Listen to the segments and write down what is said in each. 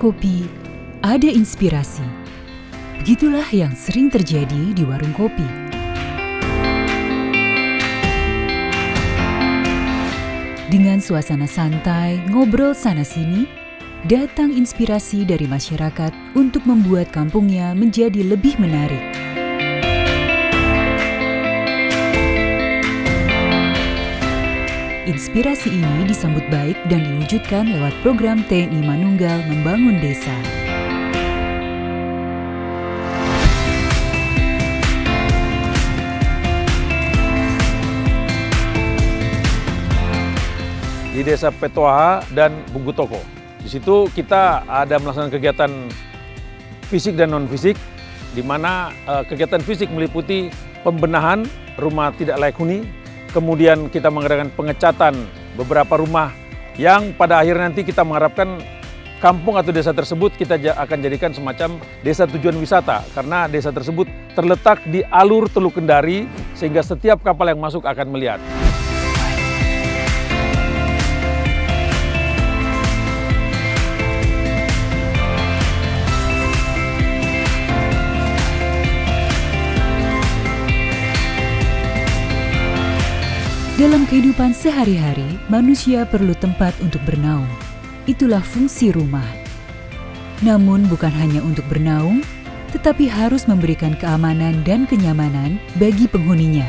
kopi, ada inspirasi. Begitulah yang sering terjadi di warung kopi. Dengan suasana santai, ngobrol sana-sini, datang inspirasi dari masyarakat untuk membuat kampungnya menjadi lebih menarik. Inspirasi ini disambut baik dan diwujudkan lewat program TNI Manunggal Membangun Desa. Di Desa Petoha dan Bungku Toko. Di situ kita ada melaksanakan kegiatan fisik dan non-fisik, di mana kegiatan fisik meliputi pembenahan rumah tidak layak huni, kemudian kita mengadakan pengecatan beberapa rumah yang pada akhirnya nanti kita mengharapkan kampung atau desa tersebut kita akan jadikan semacam desa tujuan wisata, karena desa tersebut terletak di alur Teluk Kendari sehingga setiap kapal yang masuk akan melihat. Dalam kehidupan sehari-hari, manusia perlu tempat untuk bernaung. Itulah fungsi rumah. Namun bukan hanya untuk bernaung, tetapi harus memberikan keamanan dan kenyamanan bagi penghuninya.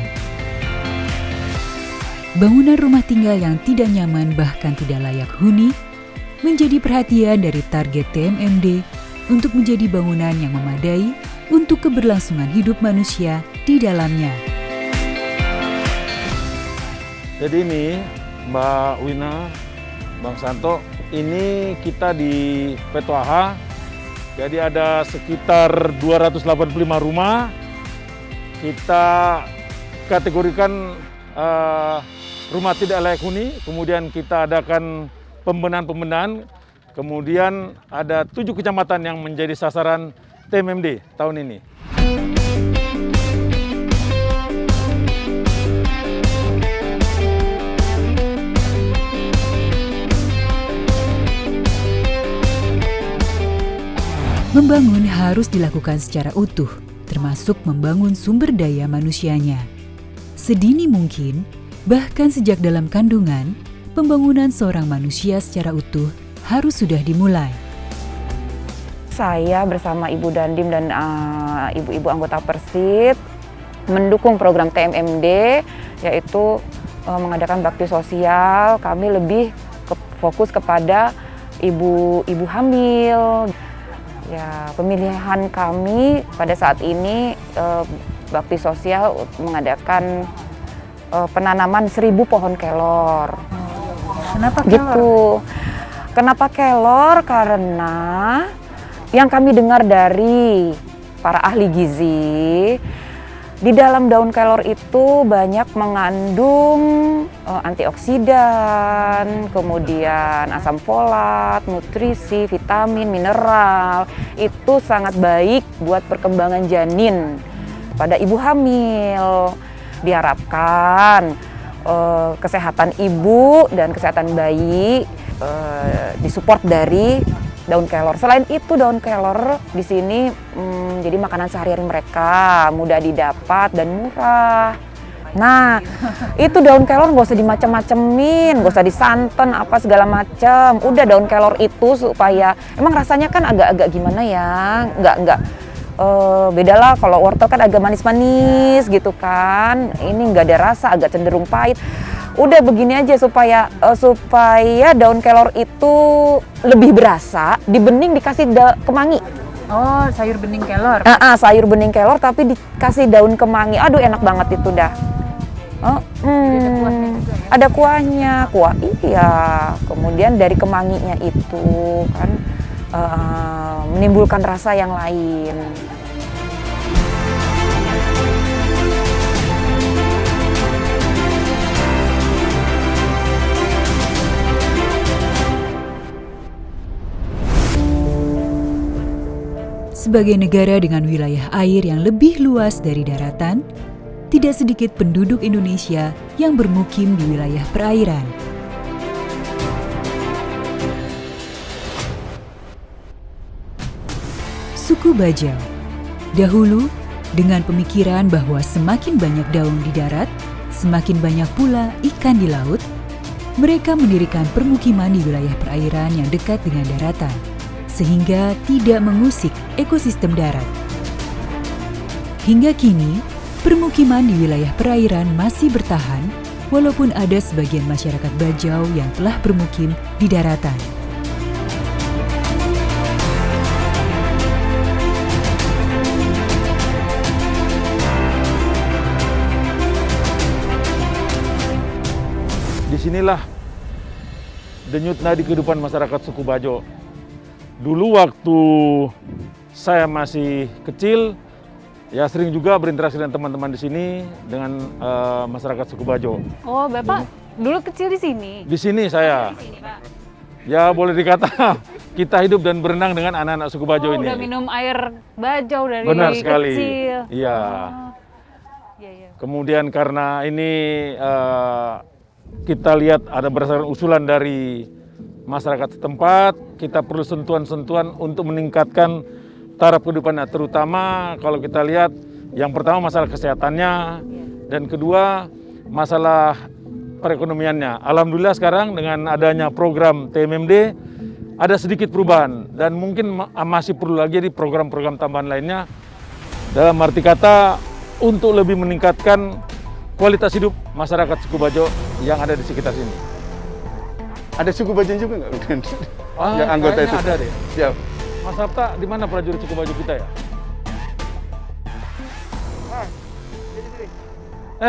Bangunan rumah tinggal yang tidak nyaman bahkan tidak layak huni menjadi perhatian dari target TMMD untuk menjadi bangunan yang memadai untuk keberlangsungan hidup manusia di dalamnya. Jadi ini Mbak Wina, Bang Santo, ini kita di Petoha. Jadi ada sekitar 285 rumah. Kita kategorikan rumah tidak layak huni, kemudian kita adakan pembenahan-pembenahan. Kemudian ada 7 kecamatan yang menjadi sasaran TMMD tahun ini. Membangun harus dilakukan secara utuh, termasuk membangun sumber daya manusianya. Sedini mungkin, bahkan sejak dalam kandungan, pembangunan seorang manusia secara utuh harus sudah dimulai. Saya bersama Ibu Dandim dan ibu-ibu anggota Persit mendukung program TMMD, yaitu mengadakan bakti sosial. Kami lebih fokus kepada ibu hamil. Ya, pemilihan kami pada saat ini bakti sosial mengadakan penanaman 1000 pohon kelor. Kenapa kelor? Gitu. Kenapa kelor? Karena yang kami dengar dari para ahli gizi, di dalam daun kelor itu banyak mengandung antioksidan, kemudian asam folat, nutrisi, vitamin, mineral. Itu sangat baik buat perkembangan janin pada ibu hamil. Diharapkan kesehatan ibu dan kesehatan bayi disupport dari daun kelor. Selain itu, daun kelor di sini jadi makanan sehari-hari mereka, mudah didapat dan murah. Nah, itu daun kelor nggak usah dimacem-macemin, nggak usah disanten apa segala macem. Udah daun kelor itu supaya emang rasanya kan agak-agak gimana ya, nggak beda lah kalau wortel kan agak manis-manis gitu kan. Ini nggak ada rasa, agak cenderung pahit. Udah begini aja supaya daun kelor itu lebih berasa, di bening dikasih kemangi. Oh, sayur bening kelor. Sayur bening kelor tapi dikasih daun kemangi. Aduh, enak banget itu dah. Ada kuahnya, kuah iya. Kemudian dari kemanginya itu kan menimbulkan rasa yang lain. Sebagai negara dengan wilayah air yang lebih luas dari daratan, tidak sedikit penduduk Indonesia yang bermukim di wilayah perairan. suku Bajau. Dahulu, dengan pemikiran bahwa semakin banyak daun di darat, semakin banyak pula ikan di laut, mereka mendirikan permukiman di wilayah perairan yang dekat dengan daratan, sehingga tidak mengusik ekosistem darat. Hingga kini, permukiman di wilayah perairan masih bertahan, walaupun ada sebagian masyarakat Bajau yang telah bermukim di daratan. Disinilah denyut nadi kehidupan masyarakat suku Bajau. Dulu waktu saya masih kecil, ya sering juga berinteraksi dengan teman-teman di sini dengan masyarakat suku Bajau. Oh, Bapak dulu kecil di sini? Di sini saya. Di sini, Pak. Ya boleh dikata kita hidup dan berenang dengan anak-anak suku Bajau ini. Udah minum air Bajau dari Benar sekali. kecil. Iya. Oh. Iya, iya. Kemudian karena ini kita lihat ada berdasarkan usulan dari masyarakat setempat, kita perlu sentuhan-sentuhan untuk meningkatkan taraf kehidupannya, terutama kalau kita lihat yang pertama masalah kesehatannya, dan kedua masalah perekonomiannya. Alhamdulillah sekarang dengan adanya program TMMD ada sedikit perubahan, dan mungkin masih perlu lagi di program-program tambahan lainnya, dalam arti kata untuk lebih meningkatkan kualitas hidup masyarakat suku Bajau yang ada di sekitar sini. Ada suku Bajau juga nggak? Yang anggota itu? Ada deh. Siap. Mas Sabta, di mana prajurit suku Bajau kita ya?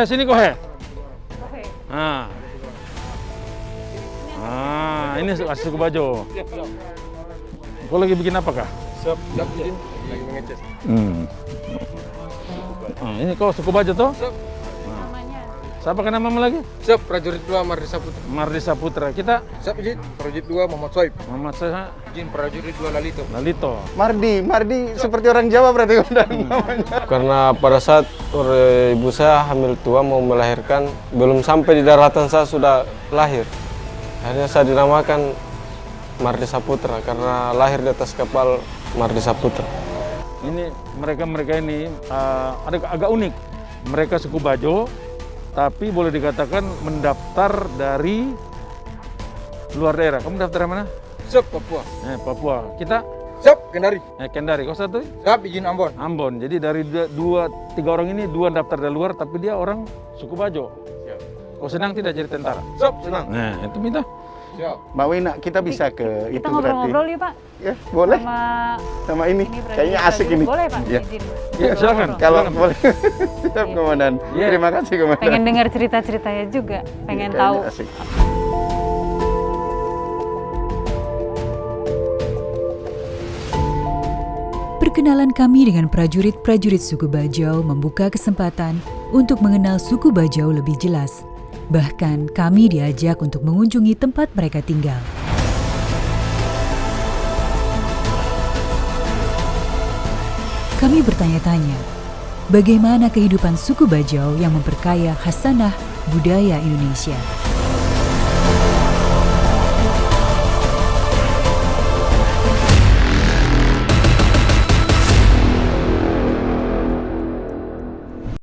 Sini kok he. Ini suku Bajau. Kau lagi bikin apa kah? Siap, izin. Lagi mengeces. Ini kau suku Bajau toh? Siap. Siapa kan nama lagi? Siap, prajurit 2 Mardi Saputra. Mardi Saputra. Kita Siap, izin. Prajurit 2 Muhammad Soib. Muhammad saya Izin, prajurit 2 Lalito. Lalito. Mardi seperti orang Jawa berarti namanya. Karena pada saat ibu saya hamil tua mau melahirkan, belum sampai di daratan saya sudah lahir. Akhirnya saya dinamakan Mardi Saputra karena lahir di atas kapal Mardi Saputra. Ini mereka ini ada agak unik. Mereka suku Bajau, tapi boleh dikatakan mendaftar dari luar daerah. Kamu daftar dari mana? Siap, Papua. Papua. Kita? Siap, Kendari. Kendari. Kau satu? Siap, izin Ambon. Ambon. Jadi dari tiga orang ini, 2 daftar dari luar, tapi dia orang suku Bajau. Siap. Kau senang tidak jadi tentara? Siap, senang. Nah, itu minta. Siap. Mbak Wina, kita bisa ke itu Kita berarti. ngobrol-ngobrol yuk, Pak. Ya, boleh. Sama ini. prajurit Kayaknya asik ini. Boleh, Pak? Ya. Izin. Ya, silakan. Kalau Silakan. boleh. Siap, Komandan. Iya. Terima kasih, Komandan. Pengen dengar cerita-ceritanya juga, pengen Kayaknya tahu. asik. Perkenalan kami dengan prajurit-prajurit suku Bajau membuka kesempatan untuk mengenal suku Bajau lebih jelas. Bahkan kami diajak untuk mengunjungi tempat mereka tinggal. Kami bertanya-tanya, bagaimana kehidupan suku Bajau yang memperkaya khasanah budaya Indonesia.